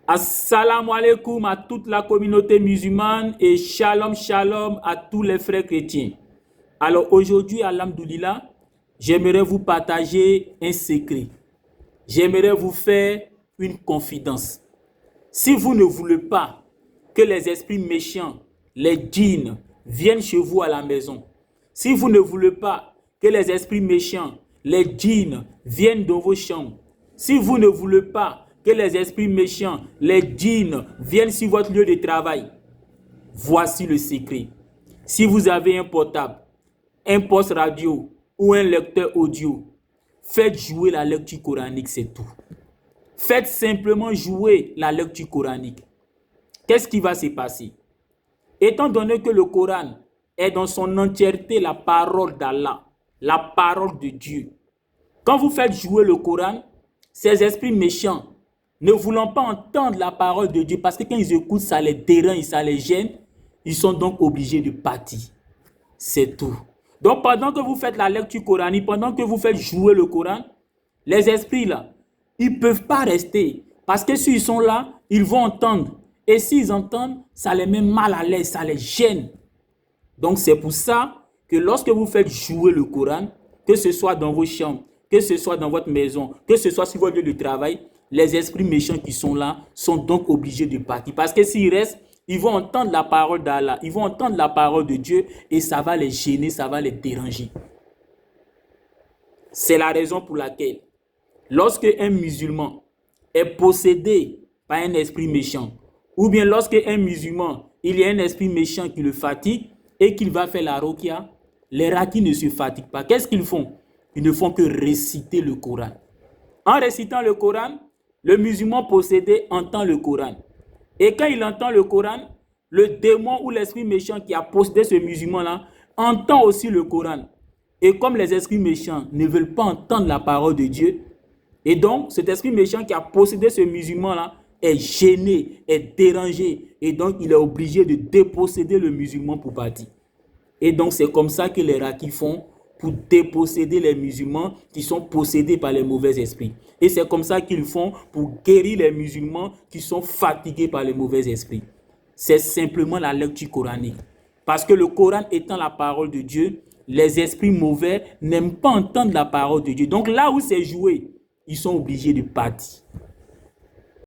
Assalamu alaikum à toute la communauté musulmane et shalom shalom à tous les frères chrétiens. Alors aujourd'hui, alhamdoulilah, j'aimerais vous partager un secret. J'aimerais vous faire une confidence. Si vous ne voulez pas que les esprits méchants, les djinns, viennent chez vous à la maison, si vous ne voulez pas que les esprits méchants, les djinns, viennent dans vos chambres, si vous ne voulez pas que les esprits méchants, les djinns, viennent sur votre lieu de travail, voici le secret. Si vous avez un portable, un poste radio ou un lecteur audio, faites jouer la lecture coranique, c'est tout. Faites simplement jouer la lecture coranique. Qu'est-ce qui va se passer? Étant donné que le Coran est dans son entièreté la parole d'Allah, la parole de Dieu, quand vous faites jouer le Coran, ces esprits méchants, ne voulant pas entendre la parole de Dieu, parce que quand ils écoutent, ça les dérange, ça les gêne, ils sont donc obligés de partir. C'est tout. Donc pendant que vous faites la lecture coranique, pendant que vous faites jouer le Coran, les esprits là, ils ne peuvent pas rester. Parce que s'ils sont là, ils vont entendre. Et s'ils entendent, ça les met mal à l'aise, ça les gêne. Donc c'est pour ça que lorsque vous faites jouer le Coran, que ce soit dans vos chambres, que ce soit dans votre maison, que ce soit sur votre lieu de travail, les esprits méchants qui sont là sont donc obligés de partir. Parce que s'ils restent, ils vont entendre la parole d'Allah, ils vont entendre la parole de Dieu et ça va les gêner, ça va les déranger. C'est la raison pour laquelle, lorsque un musulman est possédé par un esprit méchant, ou bien lorsque un musulman, il y a un esprit méchant qui le fatigue et qu'il va faire la ruqya, les rakis ne se fatiguent pas. Qu'est-ce qu'ils font? Ils ne font que réciter le Coran. En récitant le Coran, le musulman possédé entend le Coran. Et quand il entend le Coran, le démon ou l'esprit méchant qui a possédé ce musulman-là entend aussi le Coran. Et comme les esprits méchants ne veulent pas entendre la parole de Dieu, et donc cet esprit méchant qui a possédé ce musulman-là est gêné, est dérangé, et donc il est obligé de déposséder le musulman pour partir. Et donc c'est comme ça que les rakis font pour déposséder les musulmans qui sont possédés par les mauvais esprits. Et c'est comme ça qu'ils font pour guérir les musulmans qui sont fatigués par les mauvais esprits. C'est simplement la lecture coranique. Parce que le Coran étant la parole de Dieu, les esprits mauvais n'aiment pas entendre la parole de Dieu. Donc là où c'est joué, ils sont obligés de partir.